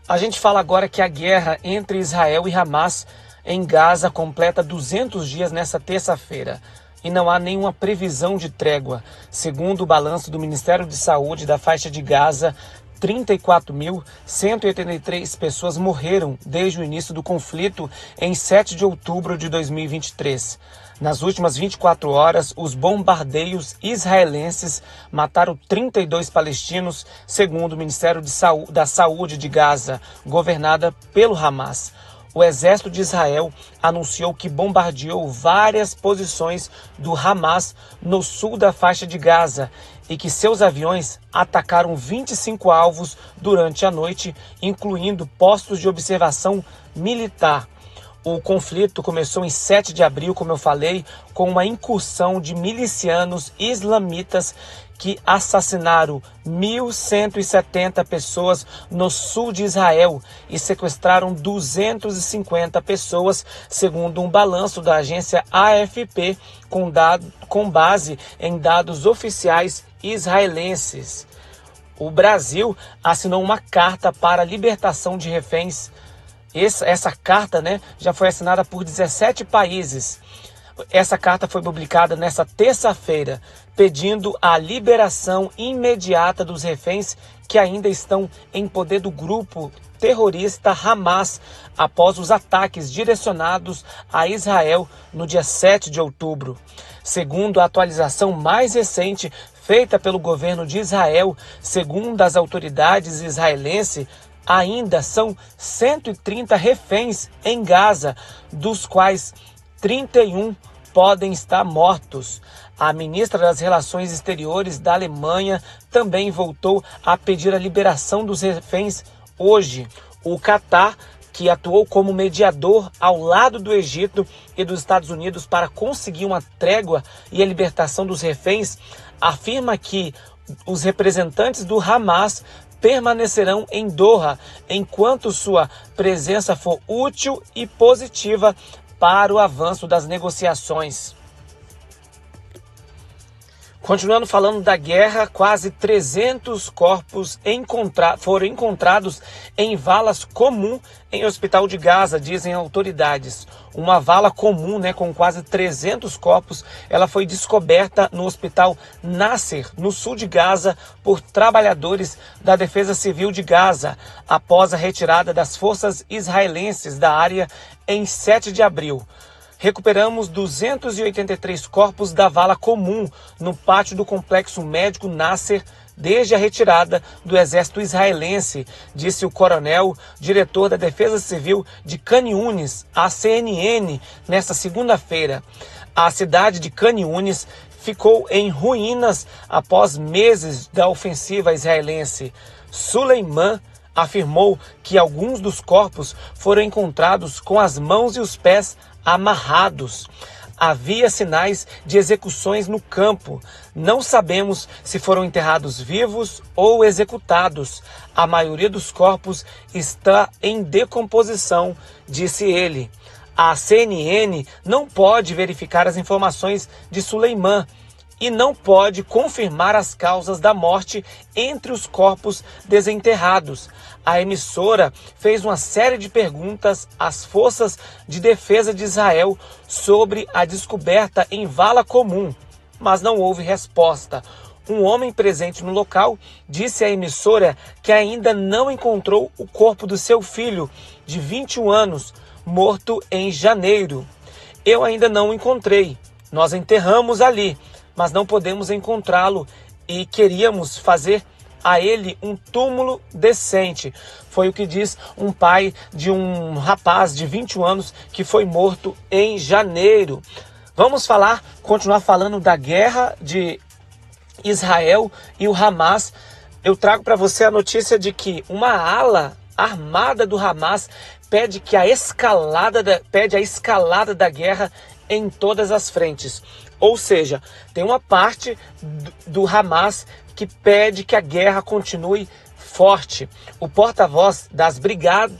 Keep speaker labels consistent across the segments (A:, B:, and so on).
A: A gente fala agora que a guerra entre Israel e Hamas em Gaza completa 200 dias nesta terça-feira. E não há nenhuma previsão de trégua. Segundo o balanço do Ministério de Saúde da faixa de Gaza, 34.183 pessoas morreram desde o início do conflito em 7 de outubro de 2023. Nas últimas 24 horas, os bombardeios israelenses mataram 32 palestinos, segundo o Ministério da Saúde de Gaza, governada pelo Hamas. O exército de Israel anunciou que bombardeou várias posições do Hamas no sul da faixa de Gaza e que seus aviões atacaram 25 alvos durante a noite, incluindo postos de observação militar. O conflito começou em 7 de abril, como eu falei, com uma incursão de milicianos islamitas que assassinaram 1.170 pessoas no sul de Israel e sequestraram 250 pessoas, segundo um balanço da agência AFP, com base em dados oficiais israelenses. O Brasil assinou uma carta para a libertação de reféns. Essa carta, já foi assinada por 17 países. Essa carta foi publicada nesta terça-feira, pedindo a liberação imediata dos reféns que ainda estão em poder do grupo terrorista Hamas após os ataques direcionados a Israel no dia 7 de outubro. Segundo a atualização mais recente feita pelo governo de Israel, segundo as autoridades israelenses, ainda são 130 reféns em Gaza, dos quais 31 podem estar mortos. A ministra das Relações Exteriores da Alemanha também voltou a pedir a liberação dos reféns hoje. O Catar, que atuou como mediador ao lado do Egito e dos Estados Unidos para conseguir uma trégua e a libertação dos reféns, afirma que os representantes do Hamas permanecerão em Doha enquanto sua presença for útil e positiva para o avanço das negociações. Continuando falando da guerra, quase 300 corpos foram encontrados em valas comuns em Hospital de Gaza, dizem autoridades. Uma vala comum, com quase 300 corpos, ela foi descoberta no Hospital Nasser, no sul de Gaza, por trabalhadores da Defesa Civil de Gaza, após a retirada das forças israelenses da área em 7 de abril. Recuperamos 283 corpos da vala comum no pátio do complexo médico Nasser desde a retirada do exército israelense, disse o coronel, diretor da Defesa Civil de Khan Yunis, à CNN, nesta segunda-feira. A cidade de Khan Yunis ficou em ruínas após meses da ofensiva israelense. Suleiman afirmou que alguns dos corpos foram encontrados com as mãos e os pés amarrados. Havia sinais de execuções no campo. Não sabemos se foram enterrados vivos ou executados. A maioria dos corpos está em decomposição, disse ele. A CNN não pode verificar as informações de Suleiman e não pode confirmar as causas da morte entre os corpos desenterrados. A emissora fez uma série de perguntas às forças de defesa de Israel sobre a descoberta em vala comum, mas não houve resposta. Um homem presente no local disse à emissora que ainda não encontrou o corpo do seu filho, de 21 anos, morto em janeiro. Eu ainda não o encontrei. Nós enterramos ali, mas não podemos encontrá-lo e queríamos fazer a ele um túmulo decente. Foi o que diz um pai de um rapaz de 21 anos que foi morto em janeiro. Vamos continuar falando da guerra de Israel e o Hamas. Eu trago para você a notícia de que uma ala armada do Hamas pede a escalada da guerra em todas as frentes. Ou seja, tem uma parte do Hamas que pede que a guerra continue forte. O porta-voz das brigadas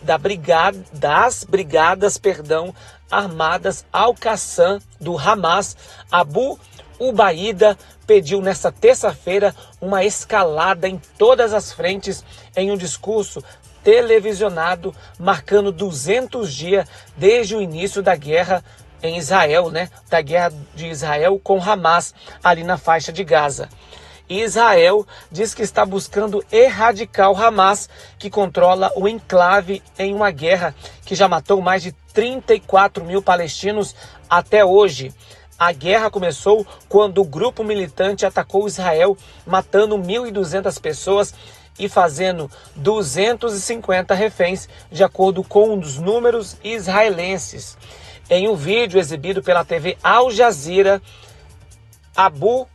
A: armadas Al-Qassam do Hamas, Abu Ubaida, pediu nesta terça-feira uma escalada em todas as frentes em um discurso televisionado, marcando 200 dias desde o início da guerra em Israel, né? Da guerra de Israel com Hamas, ali na faixa de Gaza. Israel diz que está buscando erradicar o Hamas, que controla o enclave em uma guerra que já matou mais de 34 mil palestinos até hoje. A guerra começou quando o grupo militante atacou Israel, matando 1.200 pessoas e fazendo 250 reféns, de acordo com os números israelenses. Em um vídeo exibido pela TV Al Jazeera, Abu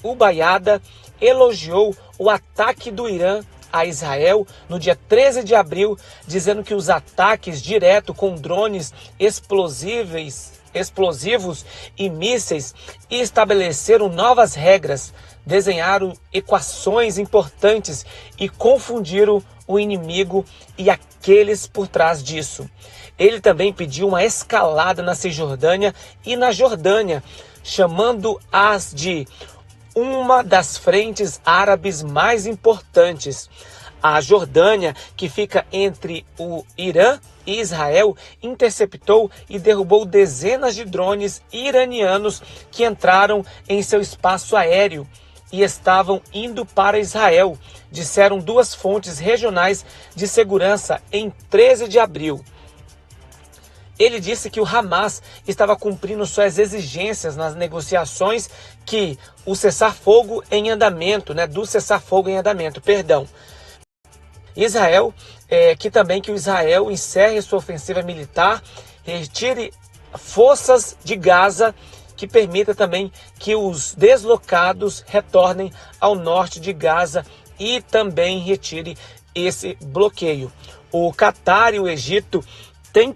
A: Ubaida elogiou o ataque do Irã a Israel no dia 13 de abril, dizendo que os ataques diretos com drones explosivos e mísseis estabeleceram novas regras, desenharam equações importantes e confundiram o inimigo e aqueles por trás disso. Ele também pediu uma escalada na Cisjordânia e na Jordânia, chamando-as de uma das frentes árabes mais importantes. A Jordânia, que fica entre o Irã e Israel, interceptou e derrubou dezenas de drones iranianos que entraram em seu espaço aéreo e estavam indo para Israel, disseram duas fontes regionais de segurança em 13 de abril. Ele disse que o Hamas estava cumprindo suas exigências nas negociações que o cessar-fogo em andamento, do cessar-fogo em andamento, perdão. Israel, que o Israel encerre sua ofensiva militar, retire forças de Gaza, que permita também que os deslocados retornem ao norte de Gaza e também retire esse bloqueio. O Catar e o Egito têm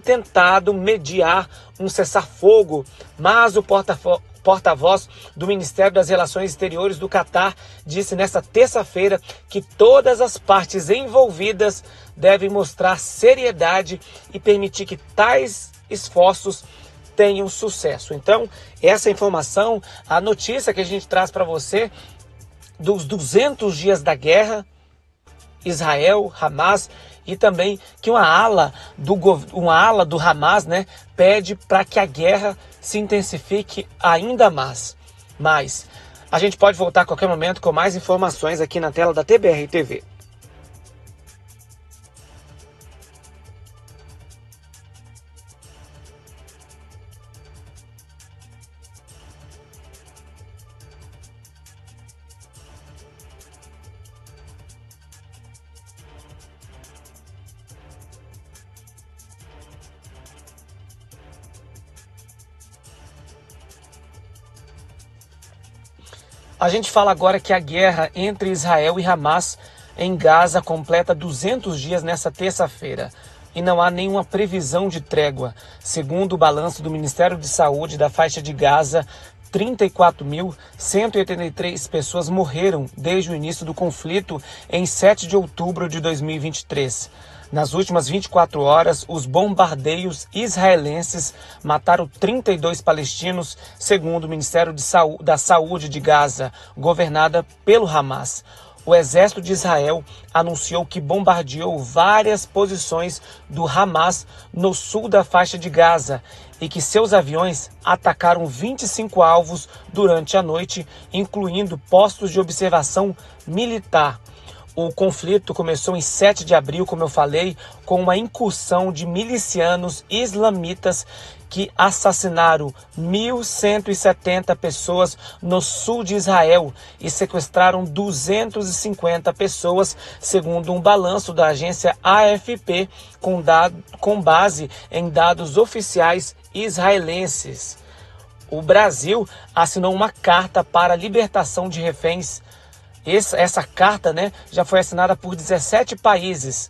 A: tentado mediar um cessar-fogo, mas o porta-voz do Ministério das Relações Exteriores do Catar disse nesta terça-feira que todas as partes envolvidas devem mostrar seriedade e permitir que tais esforços tenham sucesso. Então, essa informação, a notícia que a gente traz para você dos 200 dias da guerra, Israel, Hamas, e também que uma ala do Hamas, pede para que a guerra se intensifique ainda mais. Mas a gente pode voltar a qualquer momento com mais informações aqui na tela da TBR TV. A gente fala agora que a guerra entre Israel e Hamas em Gaza completa 200 dias nessa terça-feira e não há nenhuma previsão de trégua. Segundo o balanço do Ministério de Saúde da faixa de Gaza, 34.183 pessoas morreram desde o início do conflito em 7 de outubro de 2023. Nas últimas 24 horas, os bombardeios israelenses mataram 32 palestinos, segundo o Ministério da Saúde de Gaza, governada pelo Hamas. O exército de Israel anunciou que bombardeou várias posições do Hamas no sul da faixa de Gaza e que seus aviões atacaram 25 alvos durante a noite, incluindo postos de observação militar. O conflito começou em 7 de abril, como eu falei, com uma incursão de milicianos islamitas que assassinaram 1.170 pessoas no sul de Israel e sequestraram 250 pessoas, segundo um balanço da agência AFP, com base em dados oficiais israelenses. O Brasil assinou uma carta para a libertação de reféns. Essa carta, já foi assinada por 17 países.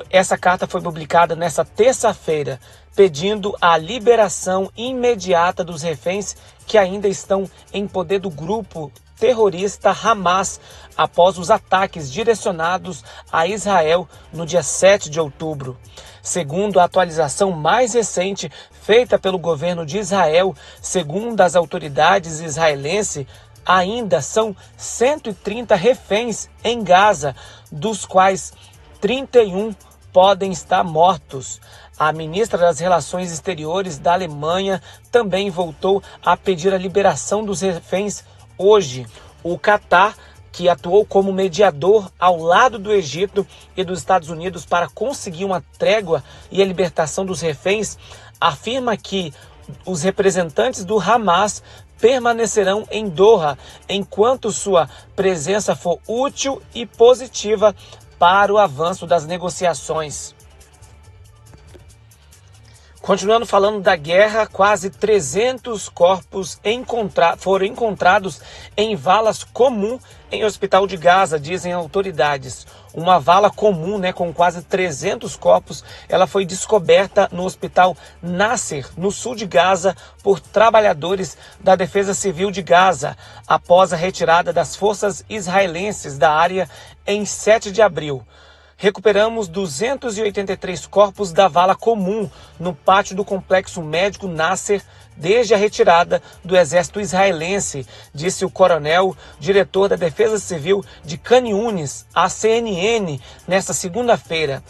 A: Essa carta foi publicada nessa terça-feira, pedindo a liberação imediata dos reféns que ainda estão em poder do grupo terrorista Hamas após os ataques direcionados a Israel no dia 7 de outubro. Segundo a atualização mais recente feita pelo governo de Israel, segundo as autoridades israelenses, ainda são 130 reféns em Gaza, dos quais 31 podem estar mortos. A ministra das Relações Exteriores da Alemanha também voltou a pedir a liberação dos reféns hoje. O Catar, que atuou como mediador ao lado do Egito e dos Estados Unidos para conseguir uma trégua e a libertação dos reféns, afirma que os representantes do Hamas permanecerão em Doha enquanto sua presença for útil e positiva para o avanço das negociações. Continuando falando da guerra, quase 300 corpos foram encontrados em valas comum em Hospital de Gaza, dizem autoridades. Uma vala comum, com quase 300 corpos, ela foi descoberta no Hospital Nasser, no sul de Gaza, por trabalhadores da Defesa Civil de Gaza, após a retirada das forças israelenses da área em 7 de abril. Recuperamos 283 corpos da vala comum no pátio do complexo médico Nasser desde a retirada do exército israelense, disse o coronel, diretor da Defesa Civil de Khan Yunis, à CNN, nesta segunda-feira.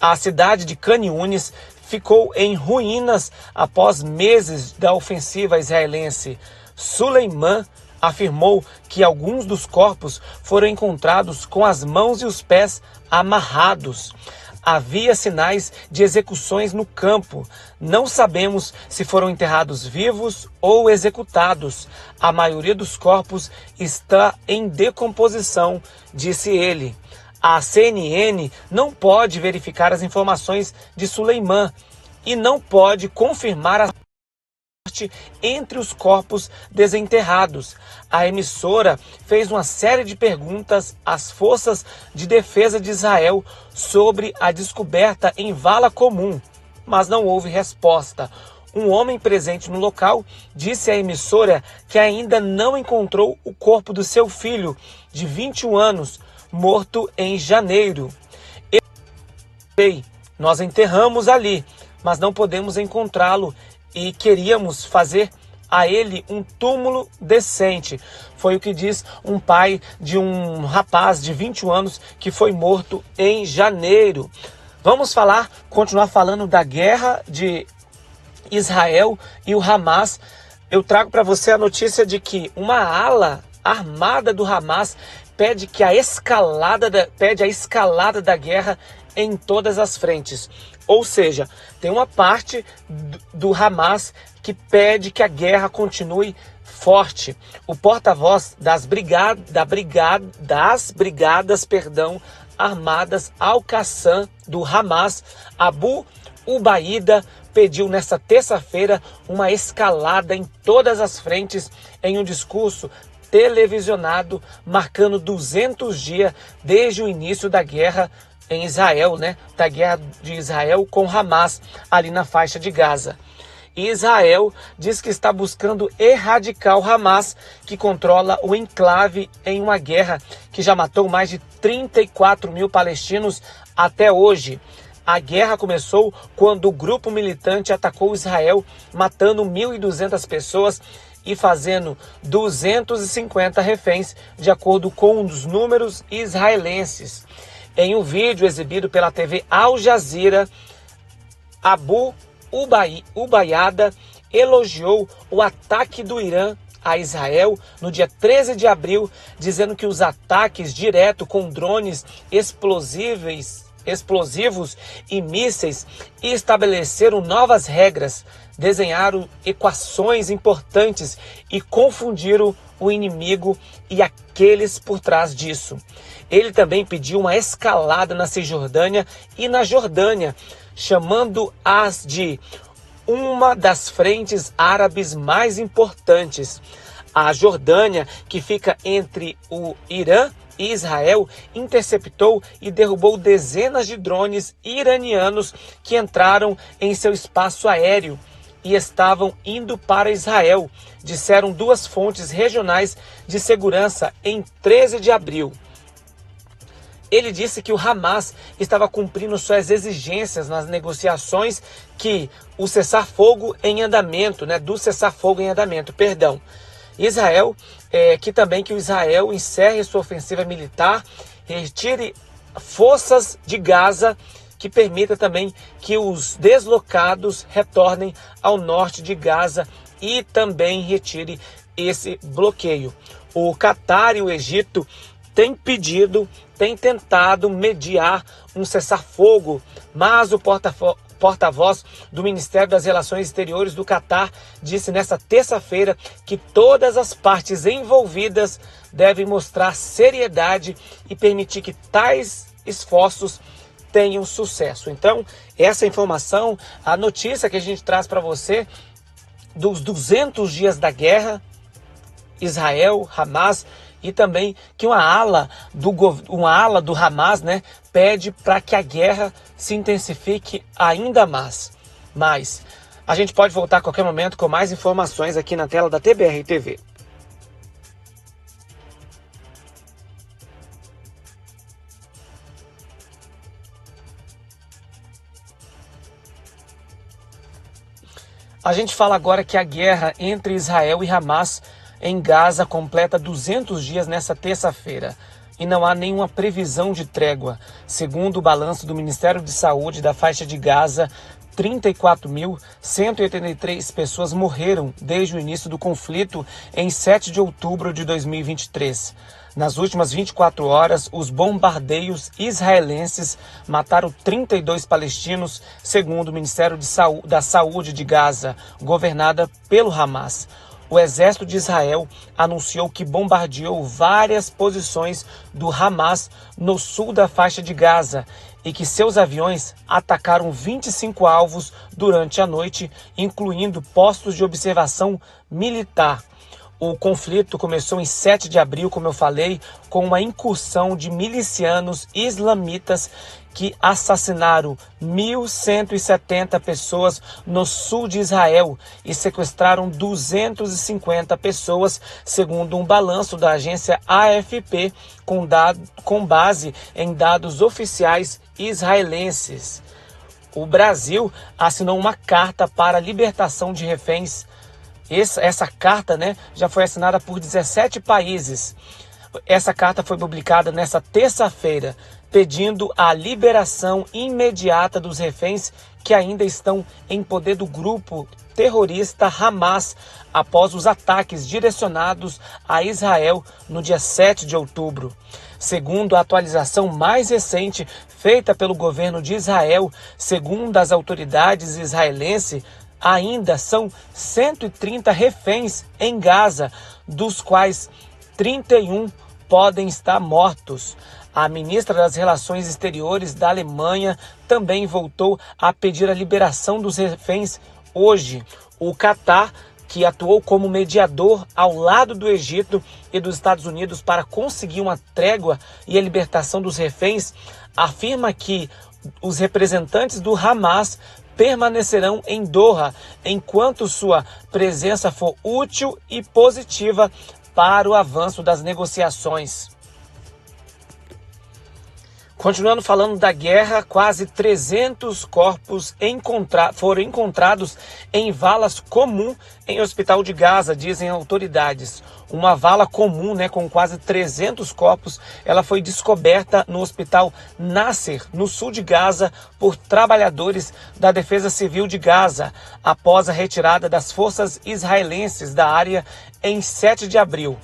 A: A cidade de Khan Yunis ficou em ruínas após meses da ofensiva israelense. Suleiman afirmou que alguns dos corpos foram encontrados com as mãos e os pés amarrados. Havia sinais de execuções no campo. Não sabemos se foram enterrados vivos ou executados. A maioria dos corpos está em decomposição, disse ele. A CNN não pode verificar as informações de Suleiman e não pode confirmar a entre os corpos desenterrados. A emissora fez uma série de perguntas às forças de defesa de Israel sobre a descoberta em vala comum, mas não houve resposta. Um homem presente no local disse à emissora que ainda não encontrou o corpo do seu filho, de 21 anos, morto em janeiro. Nós enterramos ali, mas não podemos encontrá-lo e queríamos fazer a ele um túmulo decente. Foi o que diz um pai de um rapaz de 21 anos que foi morto em janeiro. Vamos continuar falando da guerra de Israel e o Hamas. Eu trago para você a notícia de que uma ala armada do Hamas pede a escalada da guerra em todas as frentes. Ou seja, tem uma parte do Hamas que pede que a guerra continue forte. O porta-voz das brigadas armadas Al-Qassam do Hamas, Abu Ubaida, pediu nesta terça-feira uma escalada em todas as frentes em um discurso televisionado marcando 200 dias desde o início da guerra em Israel, da guerra de Israel com Hamas, ali na faixa de Gaza. E Israel diz que está buscando erradicar o Hamas, que controla o enclave em uma guerra que já matou mais de 34 mil palestinos até hoje. A guerra começou quando o grupo militante atacou Israel, matando 1.200 pessoas e fazendo 250 reféns, de acordo com os números israelenses. Em um vídeo exibido pela TV Al Jazeera, Abu Ubaida elogiou o ataque do Irã a Israel no dia 13 de abril, dizendo que os ataques diretos com drones explosivos e mísseis estabeleceram novas regras, desenharam equações importantes e confundiram o inimigo e aqueles por trás disso. Ele também pediu uma escalada na Cisjordânia e na Jordânia, chamando-as de uma das frentes árabes mais importantes. A Jordânia, que fica entre o Irã e Israel, interceptou e derrubou dezenas de drones iranianos que entraram em seu espaço aéreo e estavam indo para Israel, disseram duas fontes regionais de segurança em 13 de abril. Ele disse que o Hamas estava cumprindo suas exigências nas negociações Israel, que o Israel encerre sua ofensiva militar, retire forças de Gaza, que permita também que os deslocados retornem ao norte de Gaza e também retire esse bloqueio. O Catar e o Egito têm tentado mediar um cessar-fogo, mas o porta-voz do Ministério das Relações Exteriores do Catar disse nesta terça-feira que todas as partes envolvidas devem mostrar seriedade e permitir que tais esforços tenham sucesso. Então, essa informação, a notícia que a gente traz para você dos 200 dias da guerra, Israel, Hamas, e também que uma ala do Hamas, pede para que a guerra se intensifique ainda mais. Mas a gente pode voltar a qualquer momento com mais informações aqui na tela da TBR TV. A gente fala agora que a guerra entre Israel e Hamas em Gaza completa 200 dias nesta terça-feira e não há nenhuma previsão de trégua. Segundo o balanço do Ministério de Saúde da faixa de Gaza, 34.183 pessoas morreram desde o início do conflito em 7 de outubro de 2023. Nas últimas 24 horas, os bombardeios israelenses mataram 32 palestinos, segundo o Ministério da Saúde de Gaza, governada pelo Hamas. O exército de Israel anunciou que bombardeou várias posições do Hamas no sul da faixa de Gaza e que seus aviões atacaram 25 alvos durante a noite, incluindo postos de observação militar. O conflito começou em 7 de abril, como eu falei, com uma incursão de milicianos islamitas que assassinaram 1.170 pessoas no sul de Israel e sequestraram 250 pessoas, segundo um balanço da agência AFP, com base em dados oficiais israelenses. O Brasil assinou uma carta para a libertação de reféns. Essa carta, já foi assinada por 17 países. Essa carta foi publicada nesta terça-feira, pedindo a liberação imediata dos reféns que ainda estão em poder do grupo terrorista Hamas após os ataques direcionados a Israel no dia 7 de outubro. Segundo a atualização mais recente feita pelo governo de Israel, segundo as autoridades israelenses, ainda são 130 reféns em Gaza, dos quais 31 podem estar mortos. A ministra das Relações Exteriores da Alemanha também voltou a pedir a liberação dos reféns hoje. O Catar, que atuou como mediador ao lado do Egito e dos Estados Unidos para conseguir uma trégua e a libertação dos reféns, afirma que os representantes do Hamas permanecerão em Doha enquanto sua presença for útil e positiva para o avanço das negociações. Continuando falando da guerra, quase 300 corpos foram encontrados em valas comuns em hospital de Gaza, dizem autoridades. Uma vala comum, com quase 300 corpos, ela foi descoberta no hospital Nasser, no sul de Gaza, por trabalhadores da Defesa Civil de Gaza, após a retirada das forças israelenses da área em 7 de abril.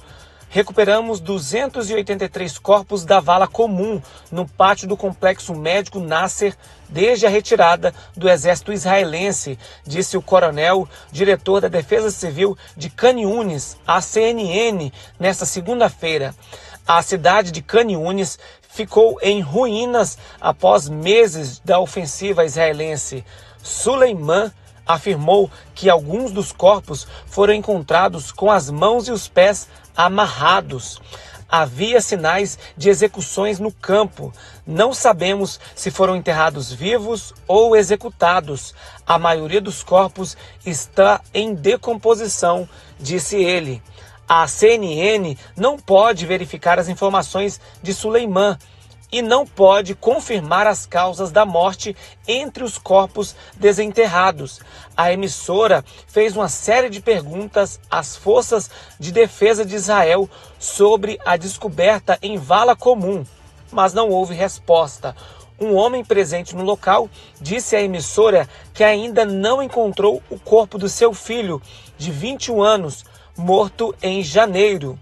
A: Recuperamos 283 corpos da vala comum no pátio do complexo médico Nasser desde a retirada do exército israelense, disse o coronel, diretor da Defesa Civil de Khan Yunis, à CNN, nesta segunda-feira. A cidade de Khan Yunis ficou em ruínas após meses da ofensiva israelense. Suleiman afirmou que alguns dos corpos foram encontrados com as mãos e os pés amarrados. Havia sinais de execuções no campo. Não sabemos se foram enterrados vivos ou executados. A maioria dos corpos está em decomposição, disse ele. A CNN não pode verificar as informações de Suleiman. e não pode confirmar as causas da morte entre os corpos desenterrados. A emissora fez uma série de perguntas às forças de defesa de Israel sobre a descoberta em vala comum, mas não houve resposta. Um homem presente no local disse à emissora que ainda não encontrou o corpo do seu filho, de 21 anos, morto em janeiro.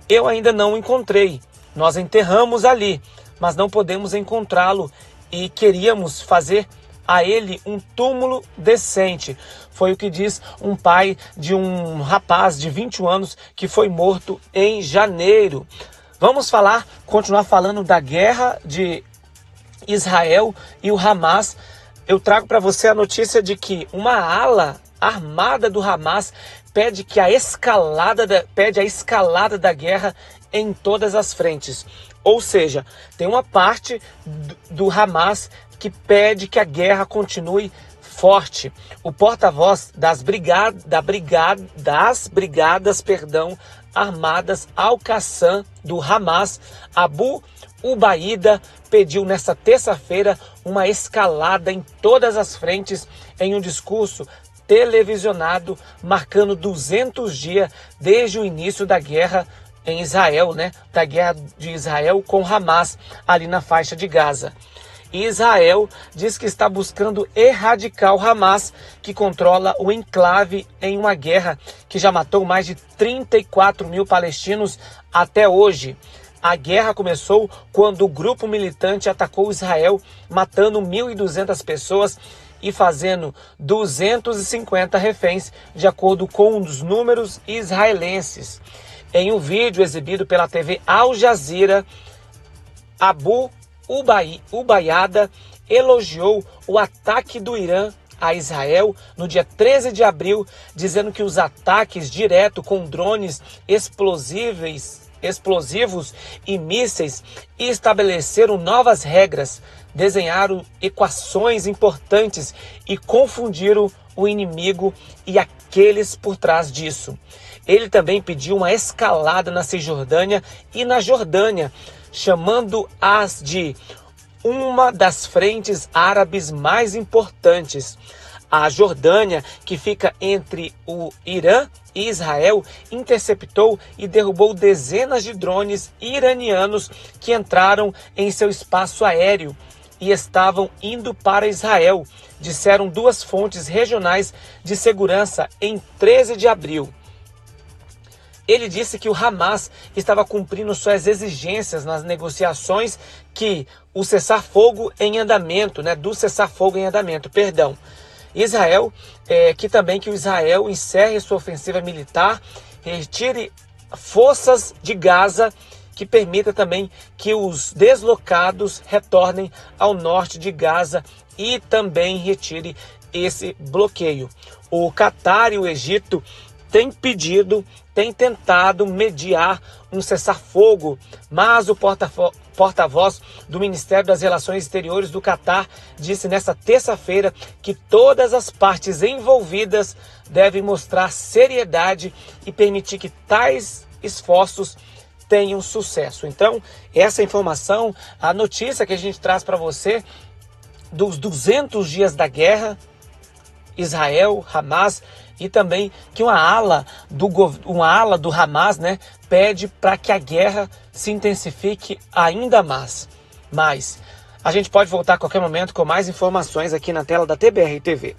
A: Eu ainda não o encontrei. Nós enterramos ali, mas não podemos encontrá-lo e queríamos fazer a ele um túmulo decente. Foi o que diz um pai de um rapaz de 21 anos que foi morto em janeiro. Vamos continuar falando da guerra de Israel e o Hamas. Eu trago para você a notícia de que uma ala armada do Hamas pede a escalada da guerra em todas as frentes. Ou seja, tem uma parte do Hamas que pede que a guerra continue forte. O porta-voz das brigadas armadas Al-Qassam do Hamas, Abu Ubaida, pediu nesta terça-feira uma escalada em todas as frentes em um discurso televisionado marcando 200 dias desde o início da guerra em Israel, da guerra de Israel com Hamas, ali na faixa de Gaza. E Israel diz que está buscando erradicar o Hamas, que controla o enclave em uma guerra que já matou mais de 34 mil palestinos até hoje. A guerra começou quando o grupo militante atacou Israel, matando 1.200 pessoas e fazendo 250 reféns, de acordo com os números israelenses. Em um vídeo exibido pela TV Al Jazeera, Abu Ubaida elogiou o ataque do Irã a Israel no dia 13 de abril, dizendo que os ataques diretos com drones explosivos e mísseis estabeleceram novas regras, desenharam equações importantes e confundiram o inimigo e aqueles por trás disso. Ele também pediu uma escalada na Cisjordânia e na Jordânia, chamando-as de uma das frentes árabes mais importantes. A Jordânia, que fica entre o Irã e Israel, interceptou e derrubou dezenas de drones iranianos que entraram em seu espaço aéreo e estavam indo para Israel, disseram duas fontes regionais de segurança em 13 de abril. Ele disse que o Hamas estava cumprindo suas exigências nas negociações do cessar-fogo em andamento. Israel, que o Israel encerre sua ofensiva militar, retire forças de Gaza, que permita também que os deslocados retornem ao norte de Gaza e também retire esse bloqueio. O Catar e o Egito têm tentado mediar um cessar-fogo, mas o porta-voz do Ministério das Relações Exteriores do Catar disse nesta terça-feira que todas as partes envolvidas devem mostrar seriedade e permitir que tais esforços tenham sucesso. Então, essa informação, a notícia que a gente traz para você dos 200 dias da guerra, Israel, Hamas, e também que uma ala do Hamas, pede para que a guerra se intensifique ainda mais. Mas a gente pode voltar a qualquer momento com mais informações aqui na tela da TBR TV.